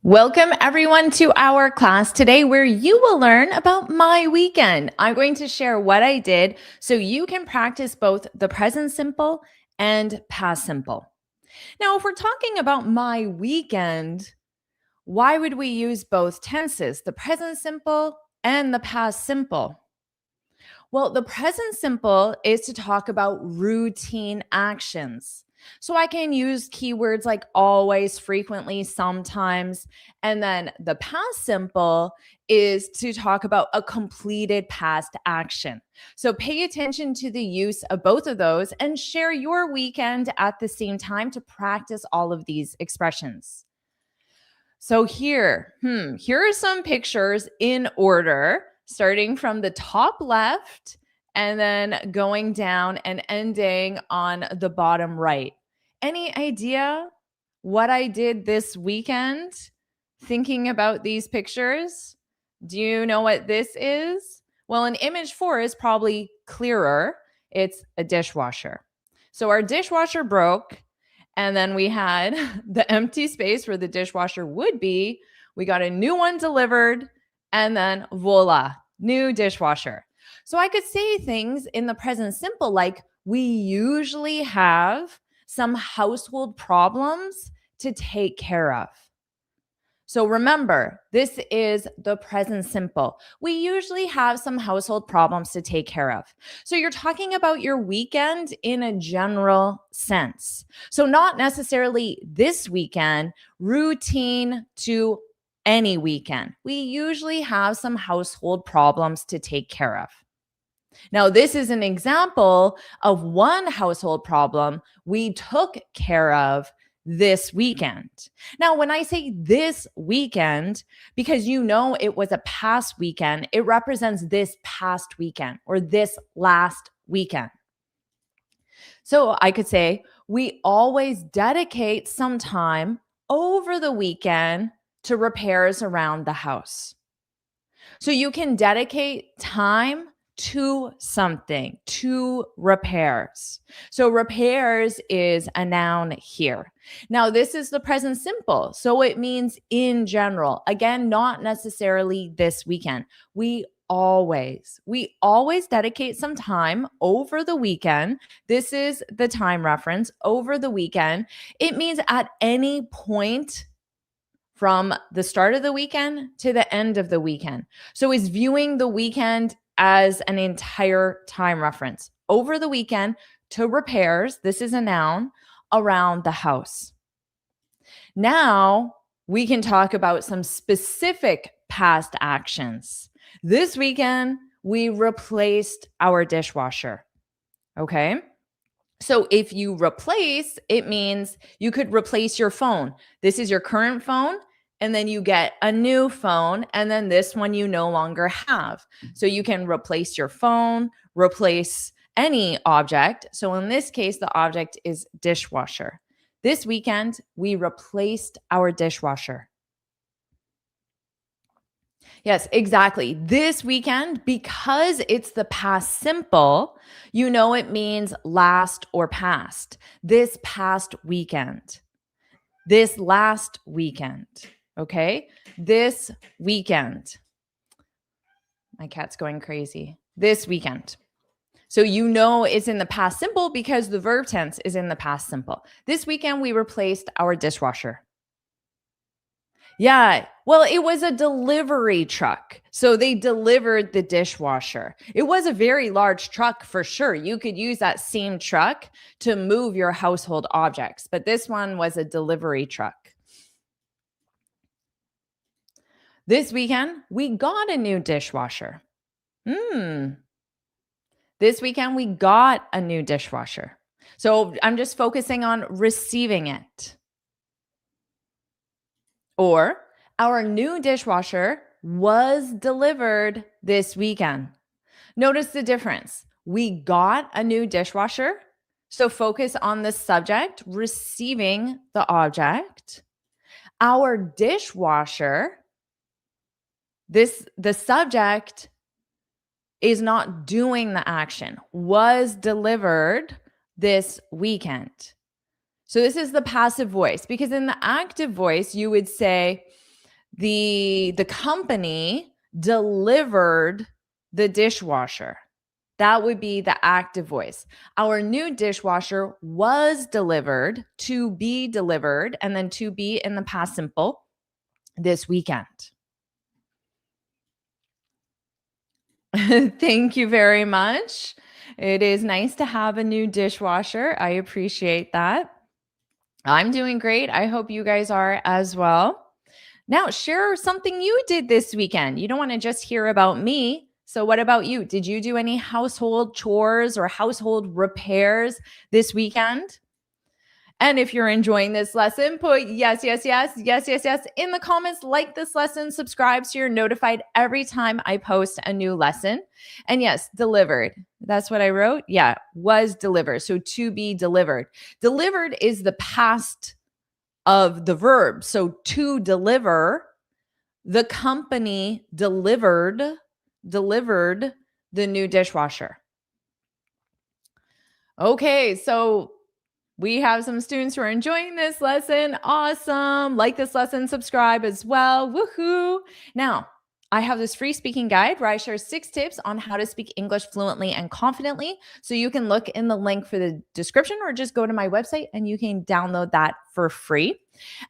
Welcome everyone to our class today where you will learn about my weekend. I'm going to share what I did so you can practice both the present simple and past simple. Now, if we're talking about my weekend, why would we use both tenses, the present simple and the past simple? Well, the present simple is to talk about routine actions. So I can use keywords like always, frequently, sometimes. And then the past simple is to talk about a completed past action. So pay attention to the use of both of those and share your weekend at the same time to practice all of these expressions. So here are some pictures in order, starting from the top left and then going down and ending on the bottom right. Any idea what I did this weekend thinking about these pictures? Do you know what this is? Well, an image 4 is probably clearer. It's a dishwasher. So our dishwasher broke and then we had the empty space where the dishwasher would be. We got a new one delivered, and then voila, new dishwasher. So I could say things in the present simple like, we usually have some household problems to take care of. So remember, this is the present simple. We usually have some household problems to take care of. So you're talking about your weekend in a general sense. So not necessarily this weekend, routine to any weekend. We usually have some household problems to take care of. Now, this is an example of one household problem we took care of this weekend. Now, when I say this weekend, because you know it was a past weekend, it represents this past weekend or this last weekend. So I could say, we always dedicate some time over the weekend to repairs around the house. So you can dedicate time to something, to repairs. So repairs is a noun here. Now, this is the present simple. So it means in general. Again, not necessarily this weekend. We always dedicate some time over the weekend. This is the time reference over the weekend. It means at any point from the start of the weekend to the end of the weekend. So is viewing the weekend as an entire time reference. Over the weekend to repairs, this is a noun, around the house. Now we can talk about some specific past actions. This weekend, we replaced our dishwasher. Okay. So if you replace, it means you could replace your phone. This is your current phone, and then you get a new phone, and then this one you no longer have. So you can replace your phone, replace any object. So in this case, the object is dishwasher. This weekend, we replaced our dishwasher. Yes, exactly. This weekend, because it's the past simple, you know it means last or past. This past weekend. This last weekend. Okay? This weekend. My cat's going crazy. This weekend. So you know it's in the past simple because the verb tense is in the past simple. This weekend, we replaced our dishwasher. Yeah. Well, it was a delivery truck. So they delivered the dishwasher. It was a very large truck for sure. You could use that same truck to move your household objects, but this one was a delivery truck. This weekend, we got a new dishwasher. This weekend, we got a new dishwasher. So I'm just focusing on receiving it. Or our new dishwasher was delivered this weekend. Notice the difference. We got a new dishwasher. So focus on the subject, receiving the object. Our dishwasher, the subject is not doing the action, was delivered this weekend. So this is the passive voice, because in the active voice, you would say, The company delivered the dishwasher. That would be the active voice. Our new dishwasher was delivered, to be delivered, and then to be in the past simple this weekend. Thank you very much. It is nice to have a new dishwasher. I appreciate that. I'm doing great. I hope you guys are as well. Now, share something you did this weekend. You don't want to just hear about me. So, what about you? Did you do any household chores or household repairs this weekend? And if you're enjoying this lesson, put yes, yes, yes, yes, yes, yes in the comments. Like this lesson, subscribe so you're notified every time I post a new lesson. And yes, delivered. That's what I wrote. Yeah, was delivered. So to be delivered. Delivered is the past of the verb. So to deliver, the company delivered the new dishwasher. Okay, so we have some students who are enjoying this lesson. Awesome. Like this lesson, subscribe as well. Woohoo. Now, I have this free speaking guide where I share 6 tips on how to speak English fluently and confidently. So you can look in the link for the description or just go to my website and you can download that for free.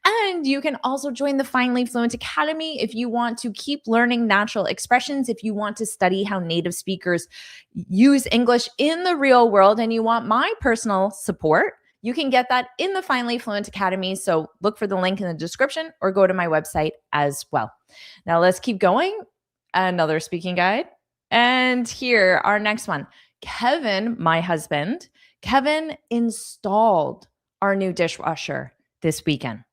And you can also join the Finally Fluent Academy if you want to keep learning natural expressions, if you want to study how native speakers use English in the real world and you want my personal support. You can get that in the Finally Fluent Academy. So look for the link in the description or go to my website as well. Now let's keep going. Another speaking guide. And here, our next one. Kevin, my husband, Kevin installed our new dishwasher this weekend.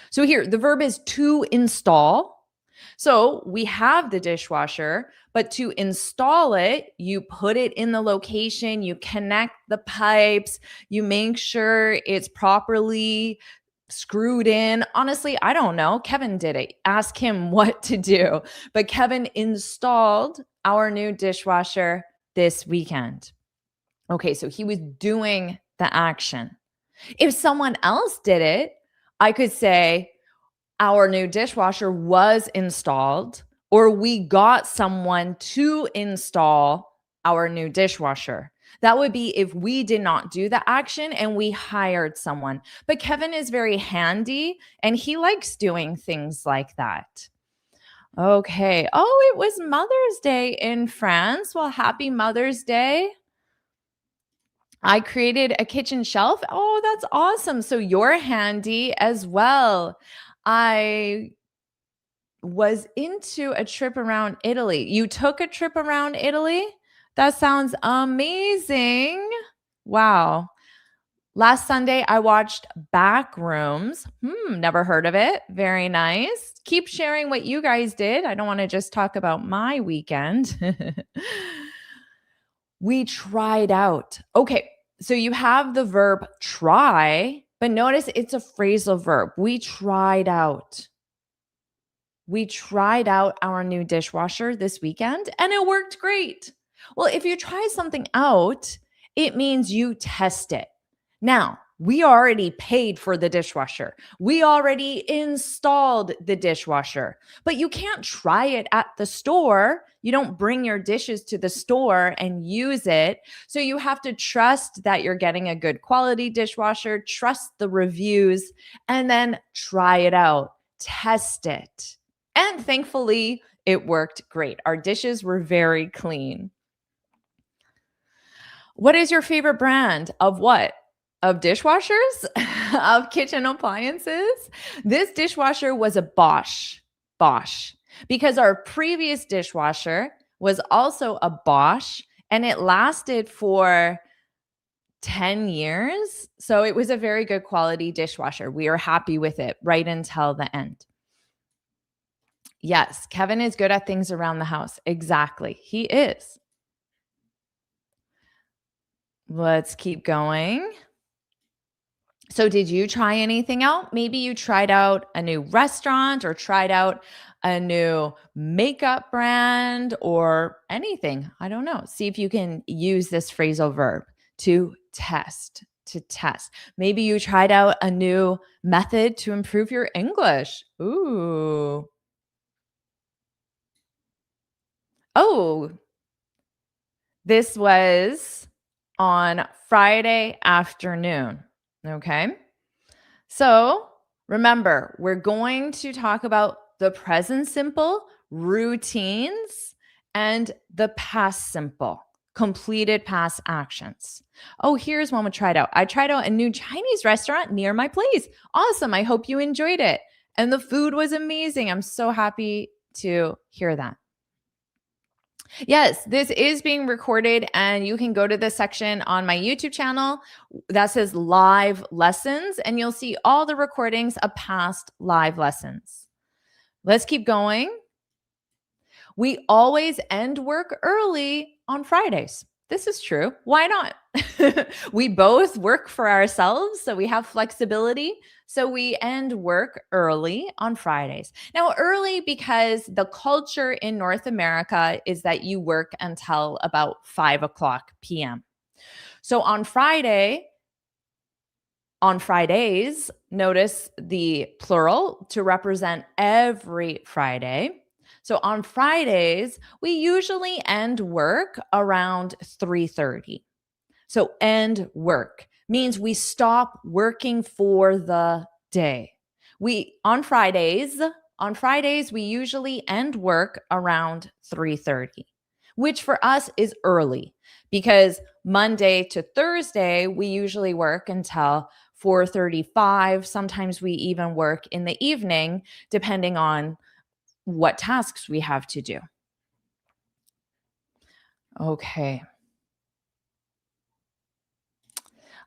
So here, the verb is to install. So we have the dishwasher, but to install it, you put it in the location, you connect the pipes, you make sure it's properly screwed in. Honestly, I don't know. Kevin did it. Ask him what to do. But Kevin installed our new dishwasher this weekend. Okay, so he was doing the action. If someone else did it, I could say, our new dishwasher was installed, or we got someone to install our new dishwasher. That would be if we did not do the action and we hired someone. But Kevin is very handy and he likes doing things like that. Okay. Oh, it was Mother's Day in France. Well, happy Mother's Day. I created a kitchen shelf. Oh, that's awesome. So you're handy as well. I was into a trip around Italy. You took a trip around Italy? That sounds amazing. Wow. Last Sunday, I watched Backrooms. Never heard of it. Very nice. Keep sharing what you guys did. I don't want to just talk about my weekend. We tried out. Okay. So you have the verb try, but notice it's a phrasal verb. We tried out. We tried out our new dishwasher this weekend and it worked great. Well, if you try something out, it means you test it. Now, we already paid for the dishwasher. We already installed the dishwasher, but you can't try it at the store. You don't bring your dishes to the store and use it. So you have to trust that you're getting a good quality dishwasher, trust the reviews, and then try it out, test it. And thankfully, it worked great. Our dishes were very clean. What is your favorite brand of what? Of dishwashers? Of kitchen appliances? This dishwasher was a Bosch. Because our previous dishwasher was also a Bosch and it lasted for 10 years. So it was a very good quality dishwasher. We are happy with it right until the end. Yes, Kevin is good at things around the house. Exactly. He is. Let's keep going. So did you try anything out? Maybe you tried out a new restaurant or tried out a new makeup brand or anything. I don't know. See if you can use this phrasal verb to test. Maybe you tried out a new method to improve your English. Ooh. Oh, this was on Friday afternoon. Okay. So remember, we're going to talk about the present simple, routines, and the past simple, completed past actions. Oh, here's one we tried out. I tried out a new Chinese restaurant near my place. Awesome. I hope you enjoyed it. And the food was amazing. I'm so happy to hear that. Yes, this is being recorded, and you can go to the section on my YouTube channel that says live lessons, and you'll see all the recordings of past live lessons. Let's keep going. We always end work early on Fridays. This is true. Why not? We both work for ourselves, so we have flexibility. So we end work early on Fridays. Now, early because the culture in North America is that you work until about 5 o'clock p.m. So on Fridays, notice the plural to represent every Friday. So on Fridays, we usually end work around 3:30. So end work means we stop working for the day. On Fridays we usually end work around 3:30, which for us is early because Monday to Thursday we usually work until 4:35. Sometimes we even work in the evening depending on what tasks we have to do. Okay.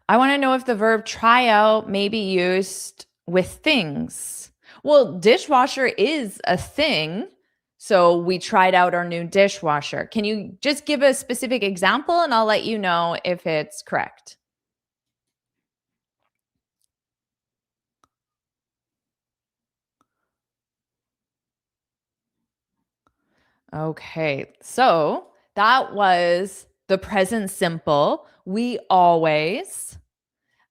I want to know if the verb try out may be used with things. Well, dishwasher is a thing. So we tried out our new dishwasher. Can you just give a specific example and I'll let you know if it's correct? Okay. So that was the present simple. We always.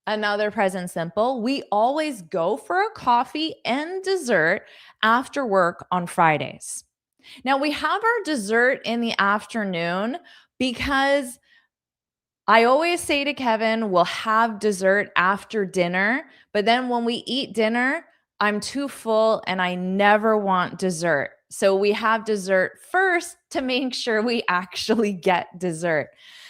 Another present simple. We always go for a coffee and dessert after work on Fridays. Now, we have our dessert in the afternoon because I always say to Kevin, we'll have dessert after dinner. But then when we eat dinner, I'm too full and I never want dessert. So we have dessert first to make sure we actually get dessert.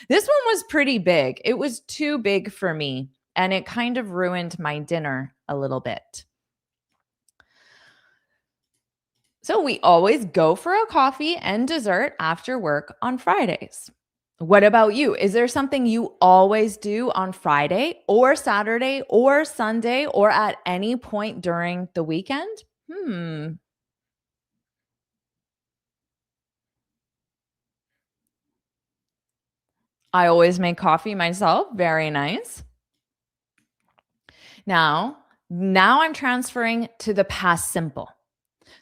This one was pretty big. It was too big for me and it kind of ruined my dinner a little bit. So we always go for a coffee and dessert after work on Fridays. What about you? Is there something you always do on Friday or Saturday or Sunday or at any point during the weekend? Hmm. I always make coffee myself. Very nice. Now I'm transferring to the past simple.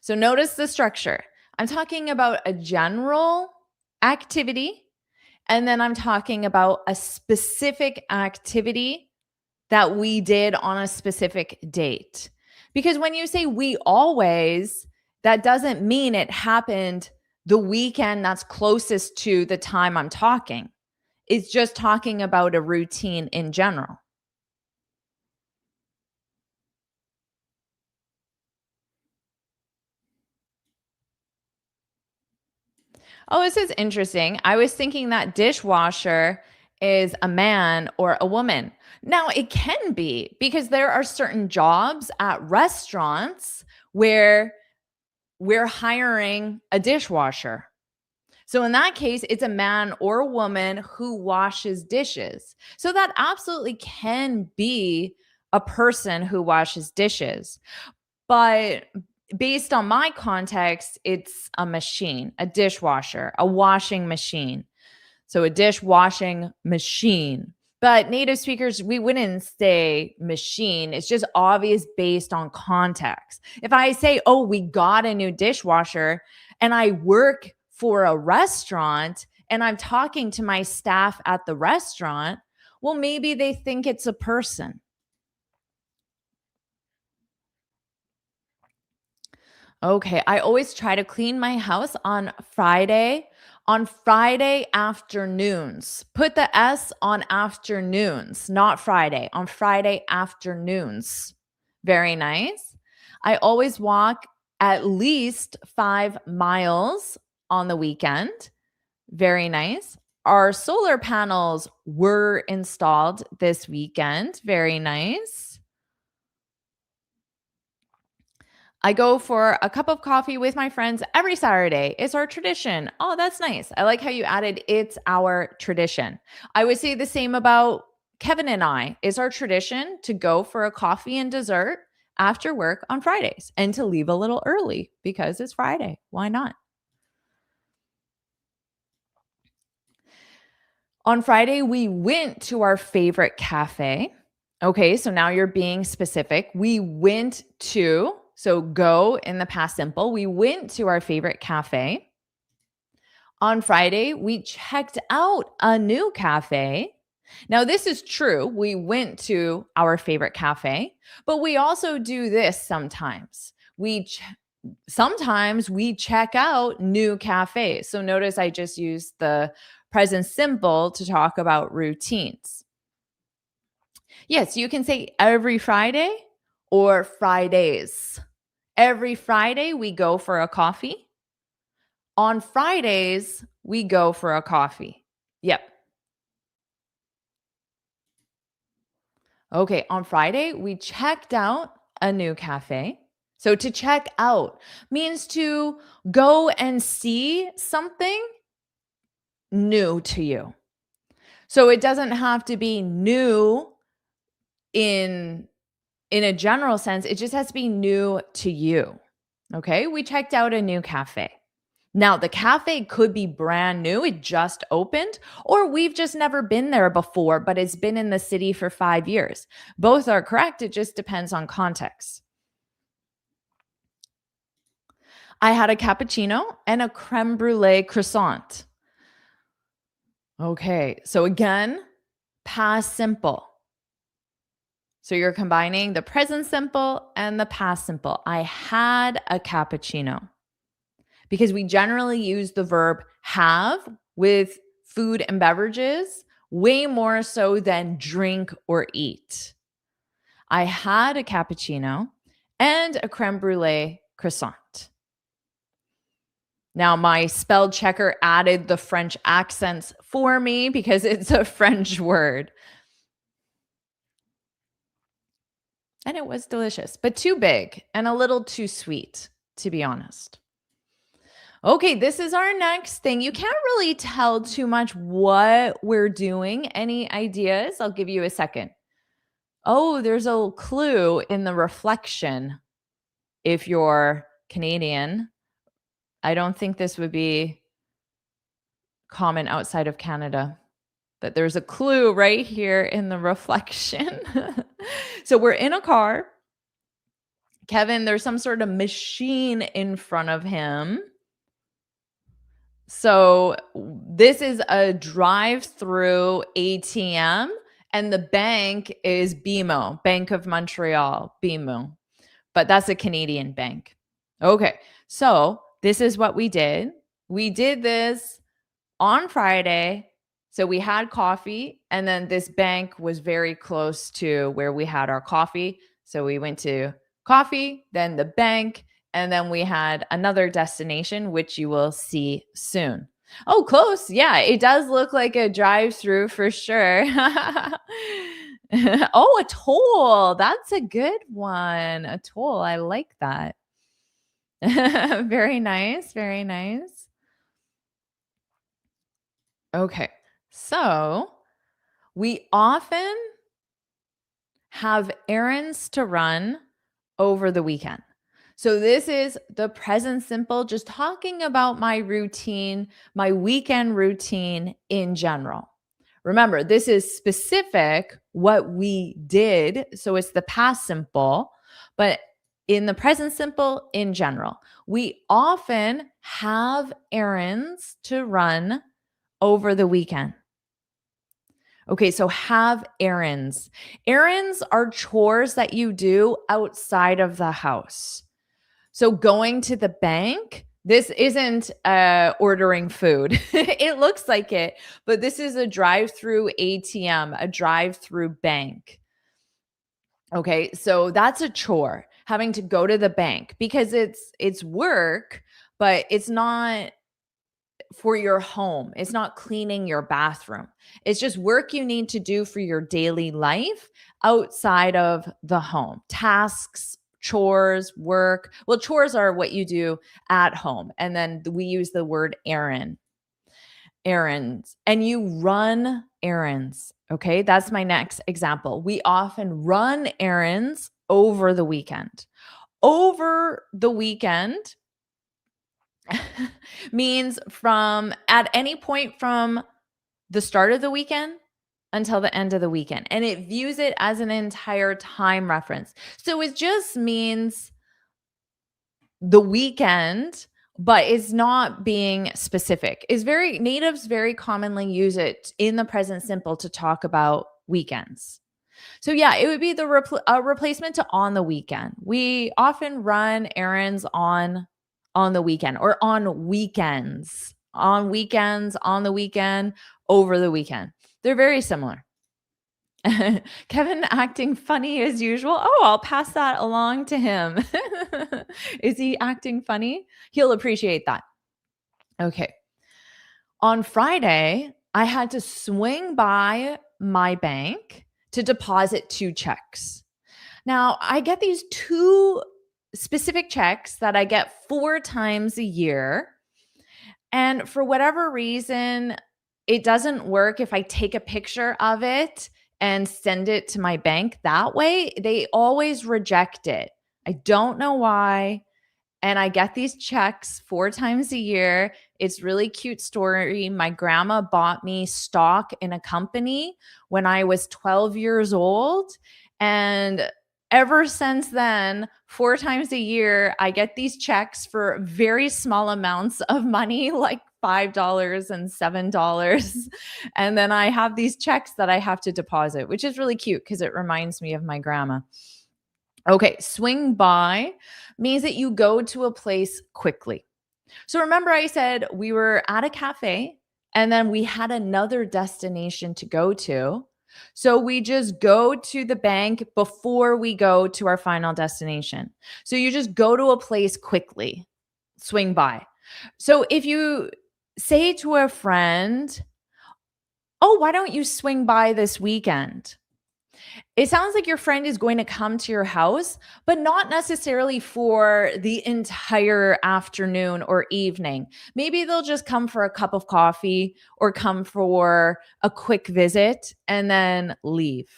So notice the structure. I'm talking about a general activity, and then I'm talking about a specific activity that we did on a specific date. Because when you say we always, that doesn't mean it happened the weekend that's closest to the time I'm talking. It's just talking about a routine in general. Oh, this is interesting. I was thinking that dishwasher is a man or a woman. Now, it can be because there are certain jobs at restaurants where we're hiring a dishwasher. So, in that case, it's a man or a woman who washes dishes. So, that absolutely can be a person who washes dishes. But based on my context, it's a machine, a dishwasher, a washing machine. So a dishwashing machine. But native speakers, we wouldn't say machine. It's just obvious based on context. If I say, oh, we got a new dishwasher, and I work for a restaurant and I'm talking to my staff at the restaurant, well, maybe they think it's a person. Okay, I always try to clean my house on Friday On Friday afternoons. Put the S on afternoons, not Friday. On Friday afternoons. Very nice. I always walk at least 5 miles on the weekend. Very nice. Our solar panels were installed this weekend. Very nice. I go for a cup of coffee with my friends every Saturday. It's our tradition. Oh, that's nice. I like how you added it's our tradition. I would say the same about Kevin and I. It's our tradition to go for a coffee and dessert after work on Fridays and to leave a little early because it's Friday. Why not? On Friday, we went to our favorite cafe. Okay, so now you're being specific. We went to, so go in the past simple. We went to our favorite cafe. On Friday, we checked out a new cafe. Now, this is true. We went to our favorite cafe, but we also do this sometimes. Sometimes we check out new cafes. So notice I just used the present simple to talk about routines. Yes, you can say every Friday or Fridays. Every Friday, we go for a coffee. On Fridays, we go for a coffee. Yep. Okay, on Friday, we checked out a new cafe. So to check out means to go and see something new to you. So it doesn't have to be new in a general sense, it just has to be new to you. Okay? We checked out a new cafe. Now, the cafe could be brand new, it just opened, or we've just never been there before, but it's been in the city for 5 years. Both are correct, it just depends on context. I had a cappuccino and a creme brulee croissant. Okay, so again, past simple. So you're combining the present simple and the past simple. I had a cappuccino because we generally use the verb have with food and beverages way more so than drink or eat. I had a cappuccino and a creme brulee croissant. Now, my spell checker added the French accents for me because it's a French word. And it was delicious, but too big and a little too sweet, to be honest. Okay, this is our next thing. You can't really tell too much what we're doing. Any ideas? I'll give you a second. Oh, there's a clue in the reflection. If you're Canadian, I don't think this would be common outside of Canada, but there's a clue right here in the reflection. So we're in a car. Kevin, there's some sort of machine in front of him. So this is a drive-through ATM, and the bank is BMO, Bank of Montreal, BMO. But that's a Canadian bank. Okay, so this is what we did. We did this on Friday. So we had coffee, and then this bank was very close to where we had our coffee. So we went to coffee, then the bank, and then we had another destination, which you will see soon. Oh, close. Yeah, it does look like a drive-through for sure. Oh, a toll. That's a good one. A toll. I like that. Very nice. Very nice. Okay. So we often have errands to run over the weekend. So this is the present simple, just talking about my routine, my weekend routine in general. Remember, this is specific what we did. So it's the past simple, but in the present simple in general, we often have errands to run over the weekend. Okay, so have errands. Errands are chores that you do outside of the house. So going to the bank, This isn't ordering food. It looks like it, but this is a drive-through ATM, a drive-through bank. Okay, so that's a chore, having to go to the bank because it's work, but it's not for your home. It's not cleaning your bathroom. It's just work you need to do for your daily life outside of the home. Tasks, chores, work. Well, chores are what you do at home. And then we use the word errands. And you run errands. Okay, that's my next example. We often run errands over the weekend. Over the weekend means from at any point from the start of the weekend until the end of the weekend. And it views it as an entire time reference. So it just means the weekend, but it's not being specific. Is very natives very commonly use it in the present simple to talk about weekends. So yeah, it would be the replacement to on the weekend. We often run errands on the weekend or on weekends, on the weekend, over the weekend. They're very similar. Kevin acting funny as usual. Oh, I'll pass that along to him. Is he acting funny? He'll appreciate that. Okay. On Friday, I had to swing by my bank to deposit 2 checks. Now, I get these 2 specific checks that I get 4 times a year. And for whatever reason, it doesn't work if I take a picture of it and send it to my bank that way. They always reject it. I don't know why. And I get these checks 4 times a year. It's really cute story. My grandma bought me stock in a company when I was 12 years old. And ever since then, 4 times a year, I get these checks for very small amounts of money, like $5 and $7. And then I have these checks that I have to deposit, which is really cute because it reminds me of my grandma. Okay, swing by means that you go to a place quickly. So remember, I said we were at a cafe and then we had another destination to go to. So we just go to the bank before we go to our final destination. So you just go to a place quickly, swing by. So if you say to a friend, "Oh, why don't you swing by this weekend?" It sounds like your friend is going to come to your house, but not necessarily for the entire afternoon or evening. Maybe they'll just come for a cup of coffee or come for a quick visit and then leave.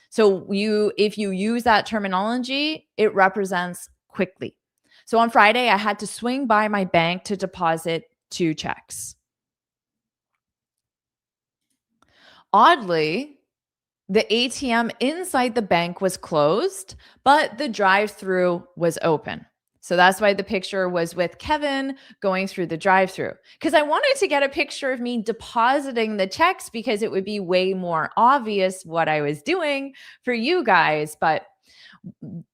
So if you use that terminology, it represents quickly. So on Friday, I had to swing by my bank to deposit 2 checks. Oddly, the ATM inside the bank was closed, but the drive-through was open. So that's why the picture was with Kevin going through the drive-through. Because I wanted to get a picture of me depositing the checks because it would be way more obvious what I was doing for you guys. But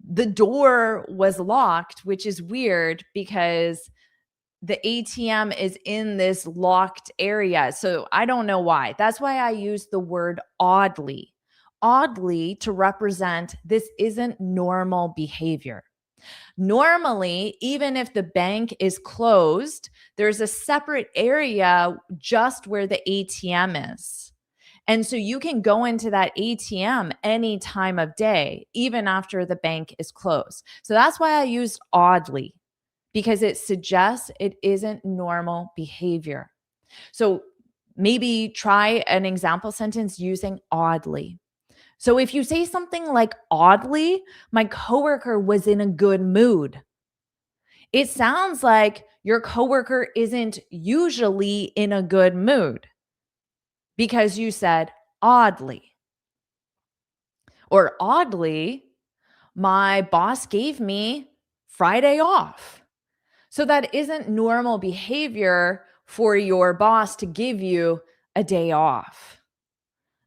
the door was locked, which is weird because the ATM is in this locked area. So I don't know why. That's why I use the word oddly. Oddly to represent this isn't normal behavior. Normally, even if the bank is closed, there's a separate area just where the ATM is. And so you can go into that ATM any time of day, even after the bank is closed. So that's why I used oddly, because it suggests it isn't normal behavior. So maybe try an example sentence using oddly. So if you say something like oddly, my coworker was in a good mood. It sounds like your coworker isn't usually in a good mood because you said oddly. Or oddly, my boss gave me Friday off. So that isn't normal behavior for your boss to give you a day off.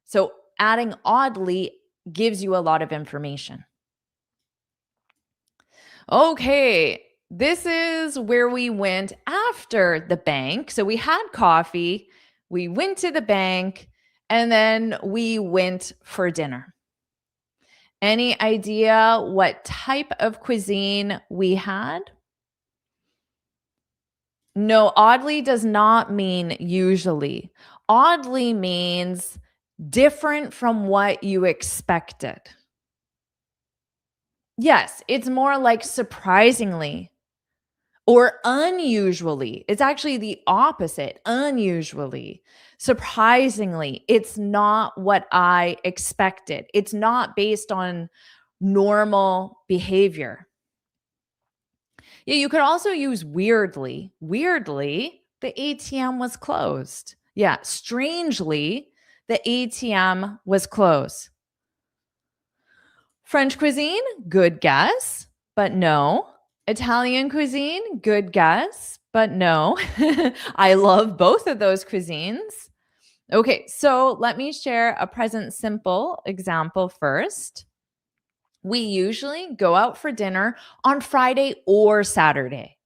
So adding oddly gives you a lot of information. Okay, This is where we went after the bank. So we had coffee, we went to the bank, and then we went for dinner. Any idea what type of cuisine we had? No, oddly does not mean usually. Oddly means different from what you expected. Yes, it's more like surprisingly or unusually. It's actually the opposite. Unusually. Surprisingly, it's not what I expected. It's not based on normal behavior. Yeah, you could also use weirdly. Weirdly, the ATM was closed. Yeah, strangely, the ATM was closed. French cuisine, good guess, but no. Italian cuisine, good guess, but no. I love both of those cuisines. Okay, so let me share a present simple example first. We usually go out for dinner on Friday or Saturday.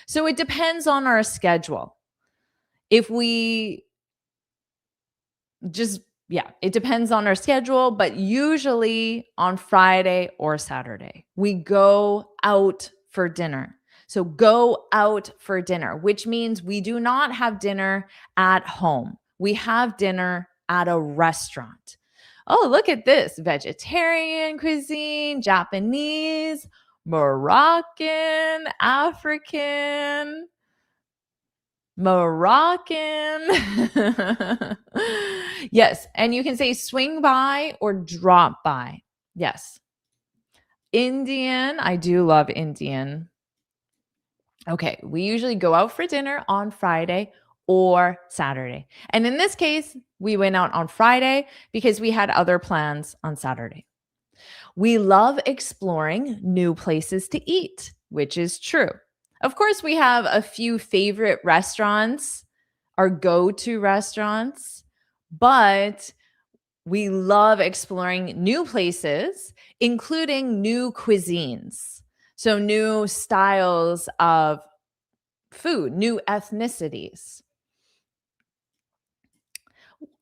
So it depends on our schedule. If we just, yeah, it depends on our schedule, but usually on Friday or Saturday, we go out for dinner. So go out for dinner, which means we do not have dinner at home. We have dinner at a restaurant. Oh, look at this vegetarian cuisine, Japanese, Moroccan, African, Moroccan. Yes. And you can say swing by or drop by. Yes. Indian. I do love Indian. Okay. We usually go out for dinner on Friday or Saturday. And in this case, we went out on Friday because we had other plans on Saturday. We love exploring new places to eat, which is true. Of course, we have a few favorite restaurants, our go to restaurants, but we love exploring new places, including new cuisines. So, new styles of food, new ethnicities.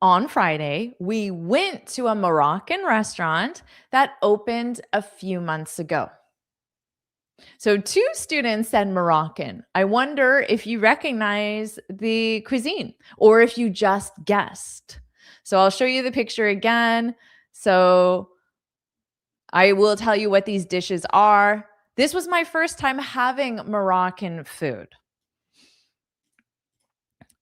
On Friday, we went to a Moroccan restaurant that opened a few months ago. So, two students said Moroccan. I wonder if you recognize the cuisine or if you just guessed. So, I'll show you the picture again. So, I will tell you what these dishes are. This was my first time having Moroccan food.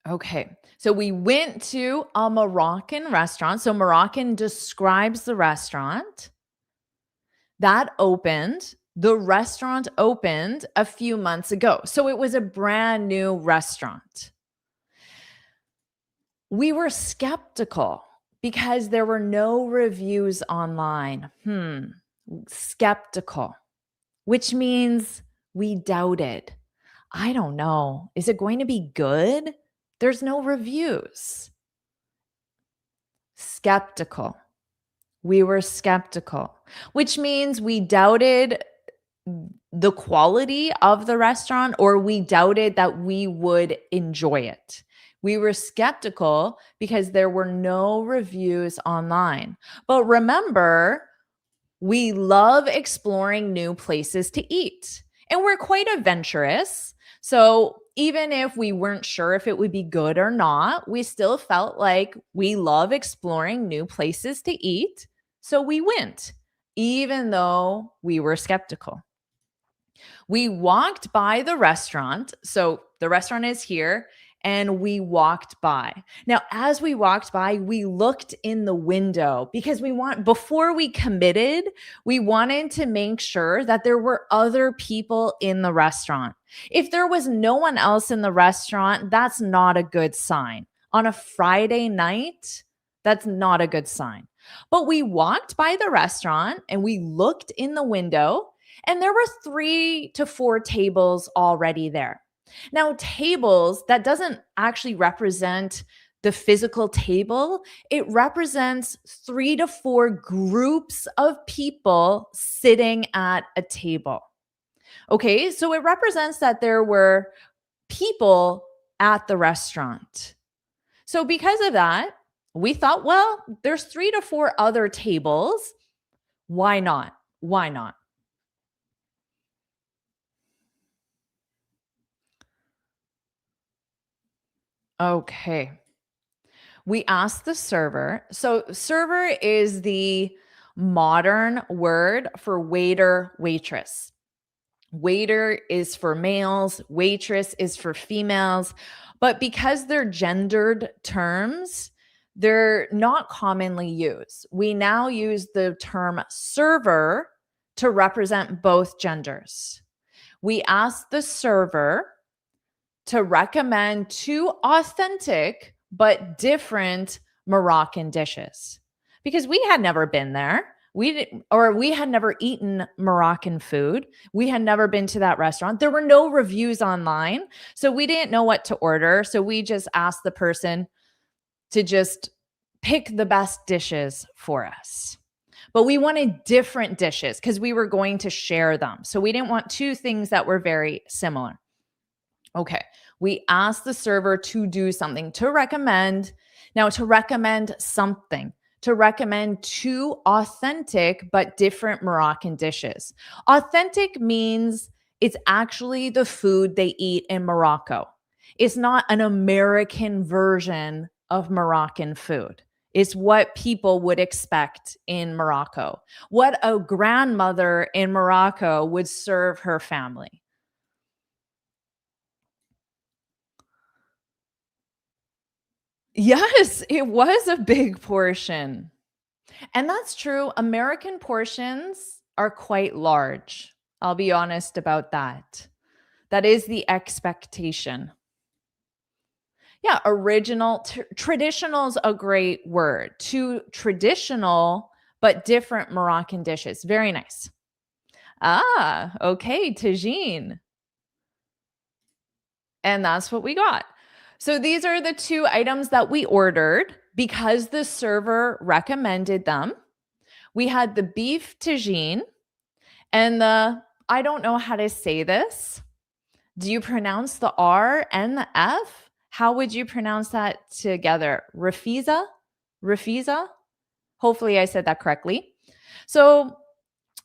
Okay. So we went to a Moroccan restaurant. So Moroccan describes the restaurant that opened. The restaurant opened a few months ago. So it was a brand new restaurant. We were skeptical because there were no reviews online. Skeptical, which means we doubted. I don't know. Is it going to be good? There's no reviews. Skeptical. We were skeptical, which means we doubted the quality of the restaurant or we doubted that we would enjoy it. We were skeptical because there were no reviews online. But remember, we love exploring new places to eat and we're quite adventurous. So even if we weren't sure if it would be good or not, we still felt like we love exploring new places to eat. So we went, even though we were skeptical. We walked by the restaurant. So the restaurant is here. And we walked by. Now, as we walked by, we looked in the window because before we committed, we wanted to make sure that there were other people in the restaurant. If there was no one else in the restaurant, that's not a good sign. On a Friday night, that's not a good sign. But we walked by the restaurant and we looked in the window, and there were 3 to 4 tables already there. Now, tables, that doesn't actually represent the physical table. It represents 3 to 4 groups of people sitting at a table. Okay, so it represents that there were people at the restaurant. So because of that, we thought, well, there's 3 to 4 other tables. Why not? Why not? Okay. We asked the server. So, server is the modern word for waiter, waitress. Waiter is for males, waitress is for females. But because they're gendered terms, they're not commonly used. We now use the term server to represent both genders. We asked the server to recommend 2 authentic but different Moroccan dishes because we had never been there. We had never eaten Moroccan food. We had never been to that restaurant. There were no reviews online, so we didn't know what to order. So we just asked the person to just pick the best dishes for us. But we wanted different dishes because we were going to share them. So we didn't want 2 things that were very similar. Okay. We asked the server to do something, to recommend. Now, to recommend something, to recommend 2 authentic but different Moroccan dishes. Authentic means it's actually the food they eat in Morocco. It's not an American version of Moroccan food. It's what people would expect in Morocco, what a grandmother in Morocco would serve her family. Yes, it was a big portion. And that's true. American portions are quite large. I'll be honest about that. That is the expectation. Yeah, traditional is a great word. 2 traditional but different Moroccan dishes. Very nice. Ah, okay, tagine. And that's what we got. So these are the 2 items that we ordered because the server recommended them. We had the beef tagine and I don't know how to say this. Do you pronounce the R and the F? How would you pronounce that together? Refiza? Refiza? Hopefully I said that correctly. So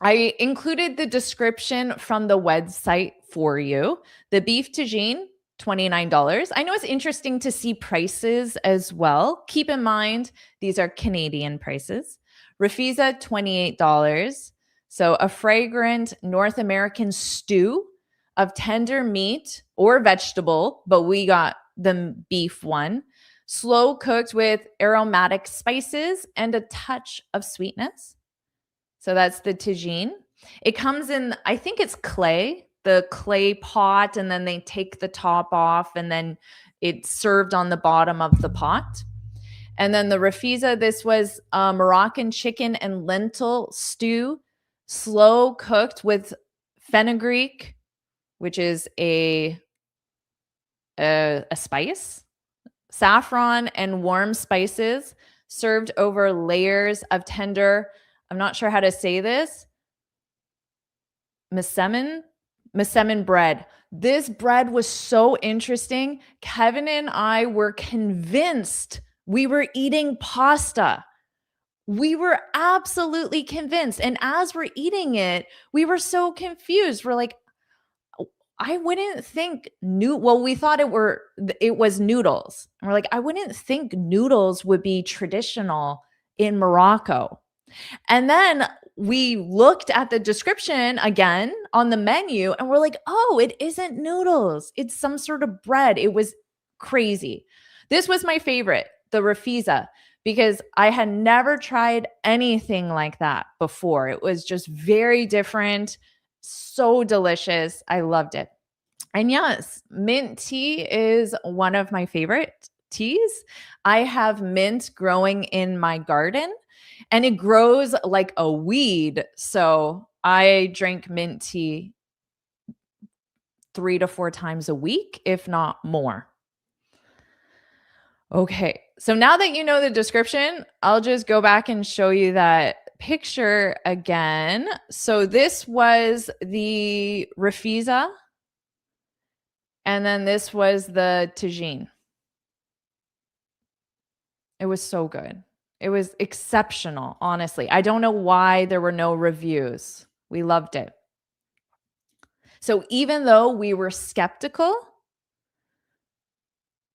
I included the description from the website for you. The beef tagine, $29. I know it's interesting to see prices as well. Keep in mind, these are Canadian prices. Refiza, $28. So a fragrant North American stew of tender meat or vegetable, but we got the beef one. Slow cooked with aromatic spices and a touch of sweetness. So that's the tagine. It comes in, I think it's clay, the clay pot, and then they take the top off and then it's served on the bottom of the pot. And then the refiza, this was a Moroccan chicken and lentil stew, slow cooked with fenugreek, which is a spice, saffron, and warm spices served over layers of tender, I'm not sure how to say this, Messemen bread. This bread was so interesting. Kevin and I were convinced we were eating pasta. We were absolutely convinced. And as we're eating it, we were so confused. We're like, I wouldn't think well, we thought it was noodles. And we're like, I wouldn't think noodles would be traditional in Morocco. And then we looked at the description again on the menu and we're like, oh, it isn't noodles. It's some sort of bread. It was crazy. This was my favorite, the refiza, because I had never tried anything like that before. It was just very different, so delicious. I loved it. And yes, mint tea is one of my favorite teas. I have mint growing in my garden and it grows like a weed. So I drink mint tea 3 to 4 times a week, if not more. Okay. So now that you know the description, I'll just go back and show you that picture again. So this was the Rafisa, and then this was the tagine. It was so good. It was exceptional, honestly. I don't know why there were no reviews. We loved it. So even though we were skeptical,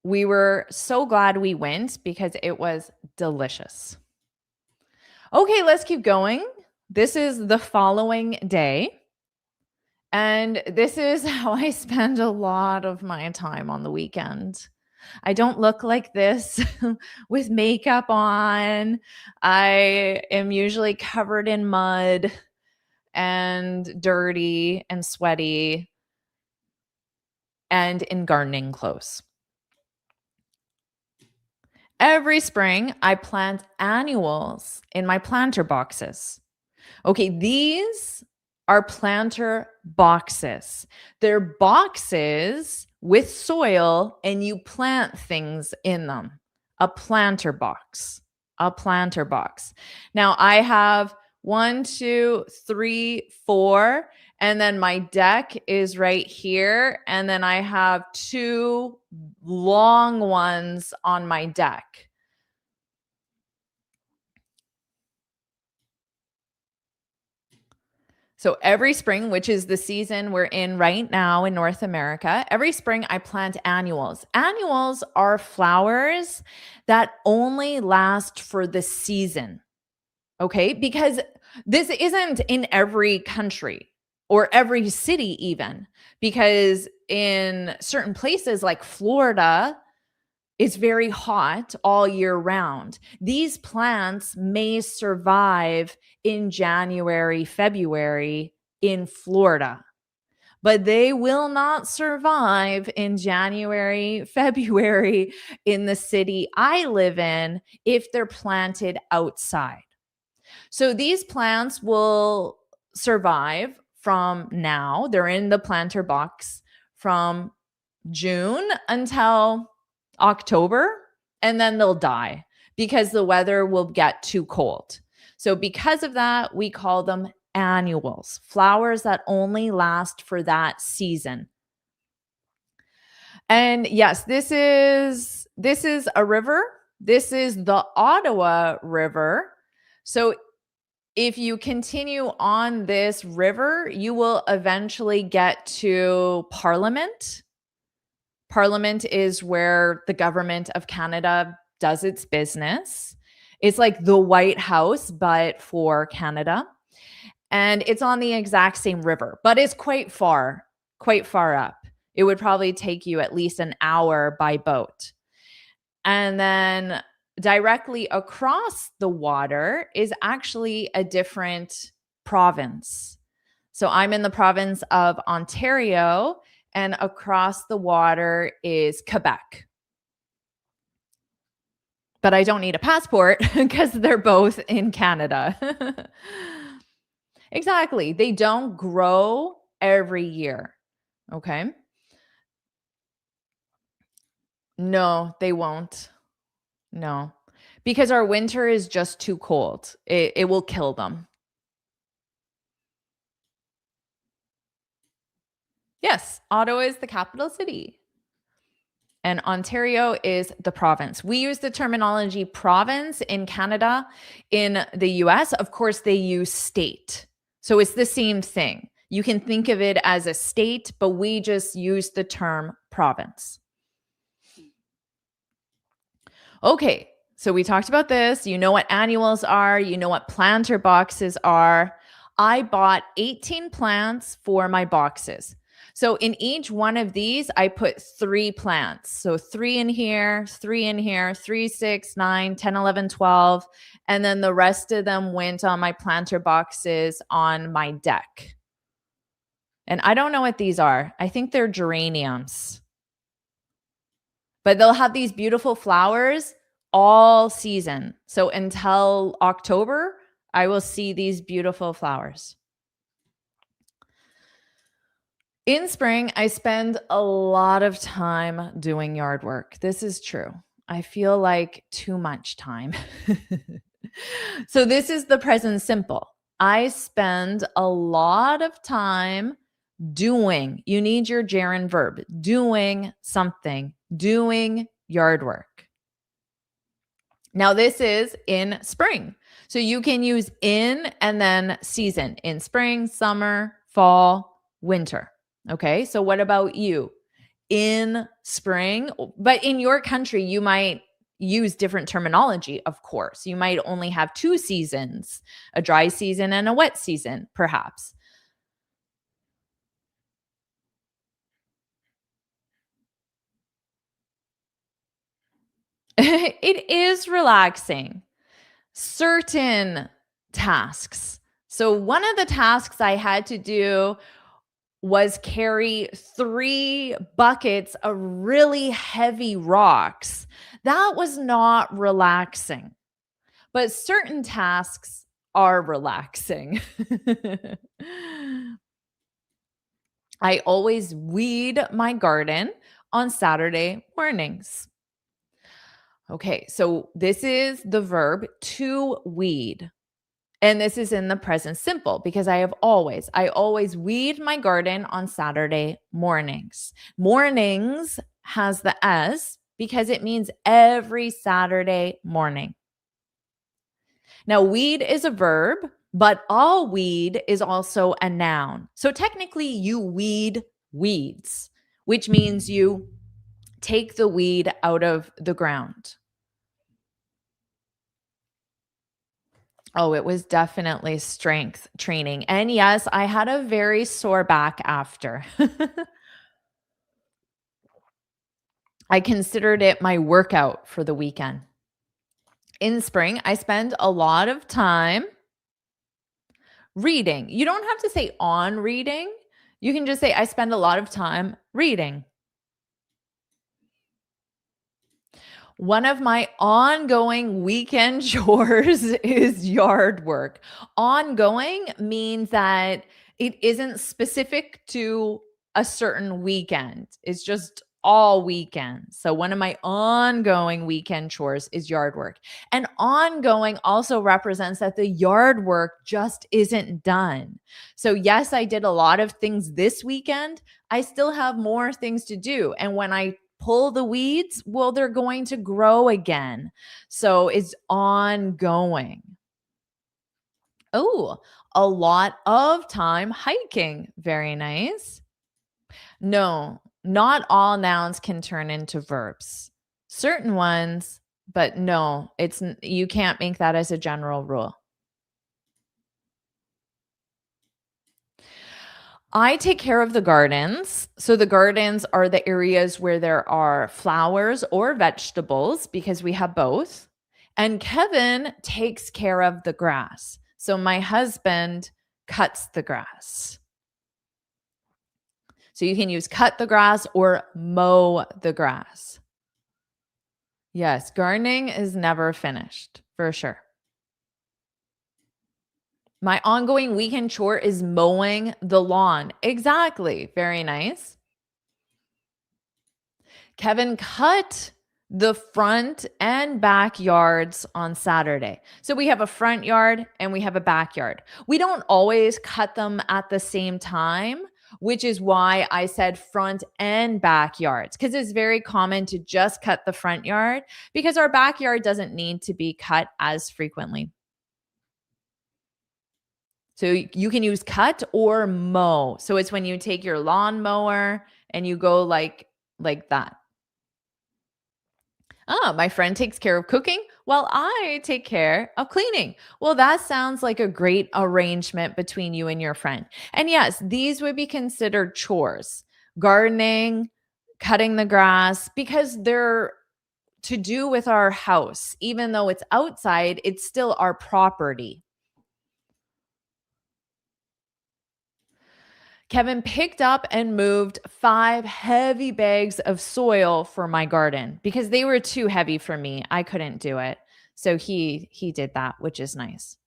we were so glad we went because it was delicious. Okay, let's keep going. This is the following day. And this is how I spend a lot of my time on the weekend. I don't look like this with makeup on. I am usually covered in mud and dirty and sweaty and in gardening clothes. Every spring, I plant annuals in my planter boxes. Okay, these are planter boxes. They're boxes with soil and you plant things in them. A planter box. A planter box. Now I have 1, 2, 3, 4, and then my deck is right here. And then I have 2 long ones on my deck. So every spring, which is the season we're in right now in North America, every spring I plant annuals. Annuals are flowers that only last for the season. Okay? Because this isn't in every country or every city even, because in certain places like Florida, it's very hot all year round. These plants may survive in January, February in Florida, but they will not survive in January, February in the city I live in if they're planted outside. So these plants will survive from now. They're in the planter box from June until October, and then they'll die because the weather will get too cold. So because of that, we call them annuals, flowers that only last for that season. And yes, this is a river. This is the Ottawa River. So if you continue on this river, you will eventually get to Parliament. Parliament is where the government of Canada does its business. It's like the White House, but for Canada. And it's on the exact same river, but it's quite far up. It would probably take you at least an hour by boat. And then directly across the water is actually a different province. So I'm in the province of Ontario, and across the water is Quebec. But I don't need a passport because they're both in Canada. Exactly. They don't grow every year. Okay. No, they won't. No, because our winter is just too cold. It will kill them. Yes, Ottawa is the capital city. And Ontario is the province. We use the terminology province in Canada. In the US, of course, they use state. So it's the same thing. You can think of it as a state, but we just use the term province. Okay, so we talked about this. You know what annuals are. You know what planter boxes are. I bought 18 plants for my boxes. So in each one of these, I put 3 plants. So 3 in here, 3 in here, 3, 6, 9, 10, 11, 12. And then the rest of them went on my planter boxes on my deck. And I don't know what these are. I think they're geraniums. But they'll have these beautiful flowers all season. So until October, I will see these beautiful flowers. In spring, I spend a lot of time doing yard work. This is true. I feel like too much time. So this is the present simple. I spend a lot of time doing. You need your gerund verb, doing something, doing yard work. Now, this is in spring. So you can use in and then season in spring, summer, fall, winter. Okay. So what about you? In spring, but in your country, you might use different terminology, of course. You might only have two seasons, a dry season and a wet season, perhaps. It is relaxing. Certain tasks. So, one of the tasks I had to do was carry 3 buckets of really heavy rocks. That was not relaxing, but certain tasks are relaxing. I always weed my garden on Saturday mornings. Okay, so this is the verb to weed. And this is in the present simple because I always weed my garden on Saturday mornings. Mornings has the S because it means every Saturday morning. Now, weed is a verb, but all weed is also a noun. So technically, you weed weeds, which means you take the weed out of the ground. Oh, it was definitely strength training. And yes, I had a very sore back after. I considered it my workout for the weekend. In spring, I spend a lot of time reading. You don't have to say on reading. You can just say, I spend a lot of time reading. One of my ongoing weekend chores is yard work. Ongoing means that it isn't specific to a certain weekend. It's just all weekend. So one of my ongoing weekend chores is yard work. And ongoing also represents that the yard work just isn't done. So yes, I did a lot of things this weekend. I still have more things to do. And when I pull the weeds, well, they're going to grow again. So it's ongoing. Oh, a lot of time hiking. Very nice. No, not all nouns can turn into verbs. Certain ones, but no, you can't make that as a general rule. I take care of the gardens. So the gardens are the areas where there are flowers or vegetables because we have both. And Kevin takes care of the grass. So my husband cuts the grass. So you can use cut the grass or mow the grass. Yes, gardening is never finished for sure. My ongoing weekend chore is mowing the lawn. Exactly. Very nice. Kevin cut the front and backyards on Saturday. So we have a front yard and we have a backyard. We don't always cut them at the same time, which is why I said front and backyards, because it's very common to just cut the front yard because our backyard doesn't need to be cut as frequently. So you can use cut or mow. So it's when you take your lawnmower and you go like that. Oh, my friend takes care of cooking while I take care of cleaning. Well, that sounds like a great arrangement between you and your friend. And yes, these would be considered chores. Gardening, cutting the grass, because they're to do with our house. Even though it's outside, it's still our property. Kevin picked up and moved 5 heavy bags of soil for my garden because they were too heavy for me. I couldn't do it. So he did that, which is nice.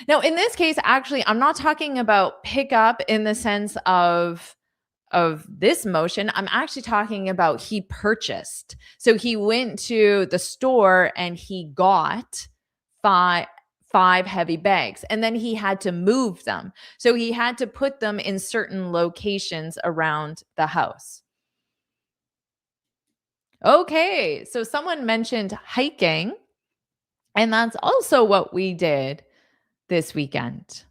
Now, in this case, actually, I'm not talking about pick up in the sense of this motion. I'm actually talking about he purchased. So he went to the store and he got five heavy bags, and then he had to move them. So he had to put them in certain locations around the house. Okay, so someone mentioned hiking, and that's also what we did this weekend.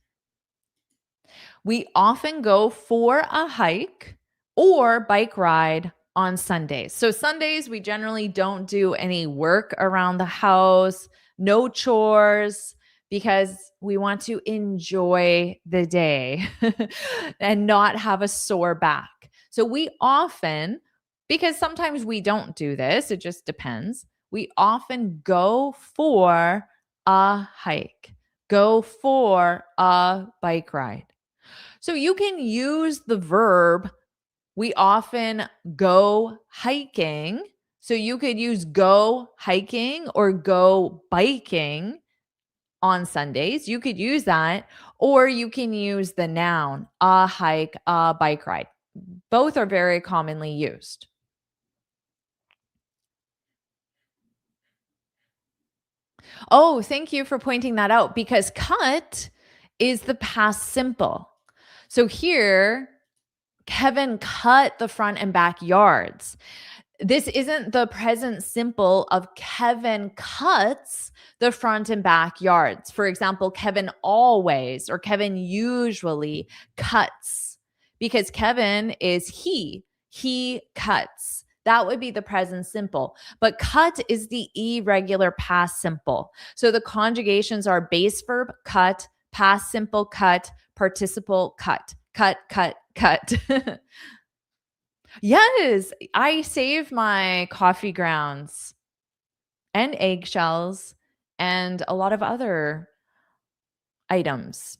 We often go for a hike or bike ride on Sundays. So, Sundays, we generally don't do any work around the house, no chores, because we want to enjoy the day and not have a sore back. So, we often, because sometimes we don't do this, it just depends, we often go for a hike, go for a bike ride. So you can use the verb, we often go hiking. So you could use go hiking or go biking on Sundays. You could use that, or you can use the noun, a hike, a bike ride. Both are very commonly used. Oh, thank you for pointing that out, because cut is the past simple. So here, Kevin cut the front and back yards. This isn't the present simple of Kevin cuts the front and back yards. For example, Kevin always or Kevin usually cuts, because Kevin is he cuts. That would be the present simple. But cut is the irregular past simple. So the conjugations are base verb cut, past simple cut, participle cut. Cut, cut, cut. Yes, I save my coffee grounds and eggshells and a lot of other items.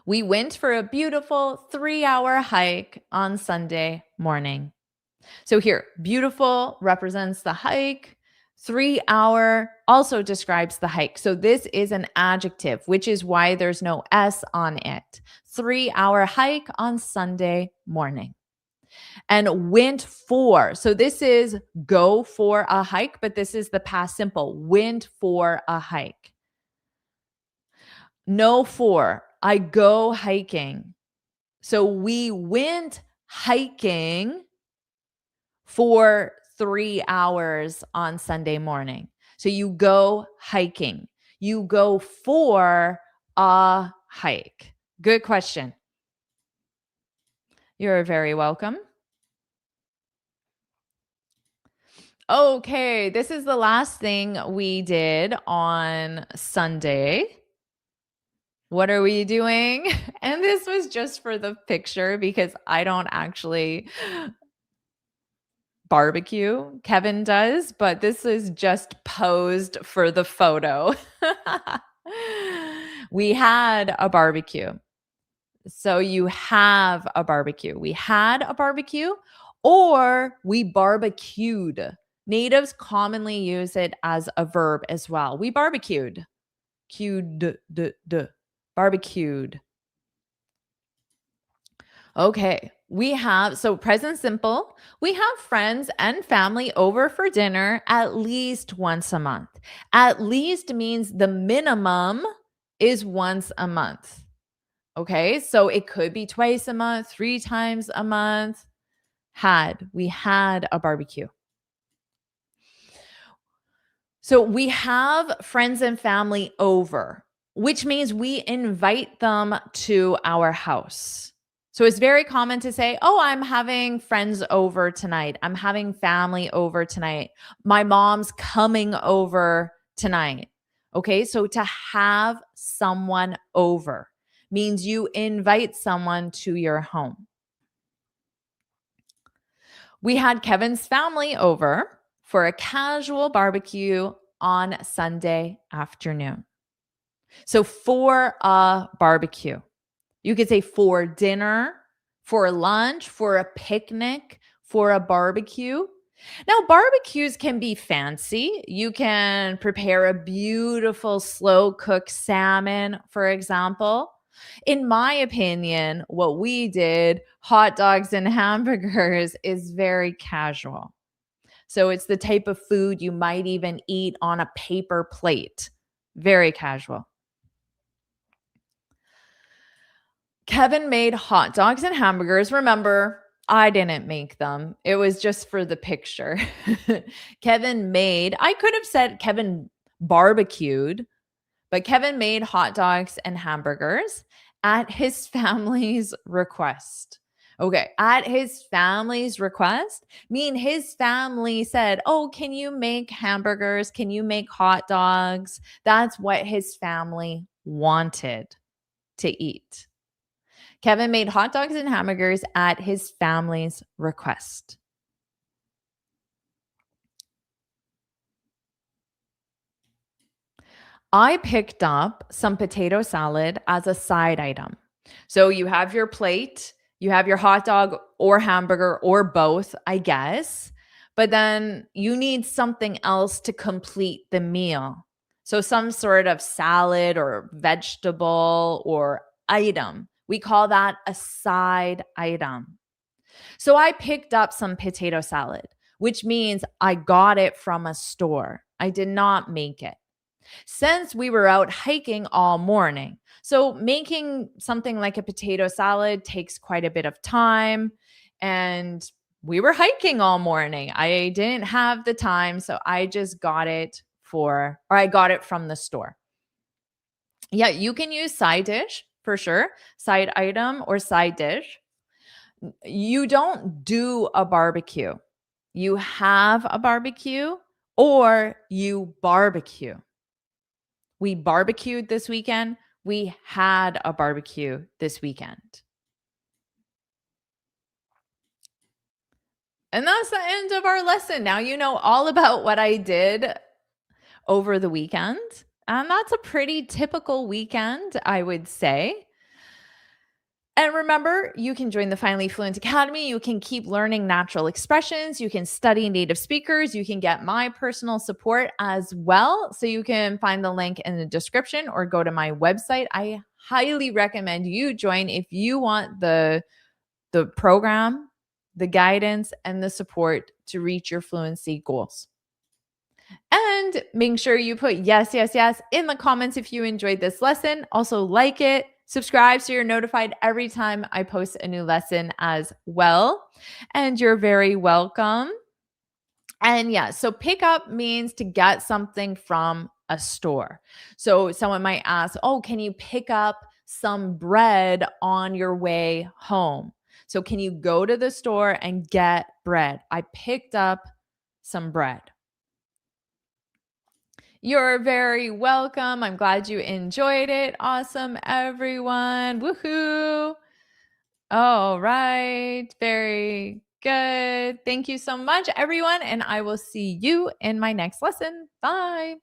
We went for a beautiful 3-hour hike on Sunday morning. So here, beautiful represents the hike. 3-hour also describes the hike. So this is an adjective, which is why there's no S on it. 3-hour hike on Sunday morning. And went for. So this is go for a hike, but this is the past simple. Went for a hike. No for. I go hiking. So we went hiking for 3 hours on Sunday morning. So you go hiking. You go for a hike. Good question. You're very welcome. Okay, this is the last thing we did on Sunday. What are we doing? And this was just for the picture because I don't actually barbecue. Kevin does, but this is just posed for the photo. We had a barbecue. So you have a barbecue. We had a barbecue or we barbecued. Natives commonly use it as a verb as well. We barbecued. Barbecued. Okay. We have, so present simple, we have friends and family over for dinner at least once a month. At least means the minimum is once a month. Okay. So it could be twice a month, 3 times a month. We had a barbecue. So we have friends and family over, which means we invite them to our house. So it's very common to say, oh, I'm having friends over tonight. I'm having family over tonight. My mom's coming over tonight. Okay. So to have someone over means you invite someone to your home. We had Kevin's family over for a casual barbecue on Sunday afternoon. So for a barbecue, you could say for dinner, for lunch, for a picnic, for a barbecue. Now, barbecues can be fancy. You can prepare a beautiful slow cooked salmon, for example. In my opinion, what we did, hot dogs and hamburgers, is very casual. So it's the type of food you might even eat on a paper plate. Very casual. Kevin made hot dogs and hamburgers. Remember, I didn't make them. It was just for the picture. I could have said Kevin barbecued, but Kevin made hot dogs and hamburgers at his family's request. Okay, at his family's request, mean his family said, "Oh, can you make hamburgers? Can you make hot dogs?" That's what his family wanted to eat. Kevin made hot dogs and hamburgers at his family's request. I picked up some potato salad as a side item. So you have your plate, you have your hot dog or hamburger or both, I guess, but then you need something else to complete the meal. So some sort of salad or vegetable or item. We call that a side item. So I picked up some potato salad, which means I got it from a store. I did not make it since we were out hiking all morning. So making something like a potato salad takes quite a bit of time. And we were hiking all morning. I didn't have the time. So I just got it I got it from the store. Yeah, you can use side dish for sure, side item or side dish. You don't do a barbecue. You have a barbecue or you barbecue. We barbecued this weekend. We had a barbecue this weekend. And that's the end of our lesson. Now you know all about what I did over the weekend. And that's a pretty typical weekend, I would say. And remember, you can join the Finally Fluent Academy. You can keep learning natural expressions. You can study native speakers. You can get my personal support as well. So you can find the link in the description or go to my website. I highly recommend you join if you want the program, the guidance, and the support to reach your fluency goals. And make sure you put yes, yes, yes in the comments if you enjoyed this lesson. Also, like it. Subscribe so you're notified every time I post a new lesson as well. And you're very welcome. And yeah, so pick up means to get something from a store. So someone might ask, "Oh, can you pick up some bread on your way home?" So can you go to the store and get bread? I picked up some bread. You're very welcome. I'm glad you enjoyed it. Awesome, everyone. Woohoo. All right. Very good. Thank you so much, everyone. And I will see you in my next lesson. Bye.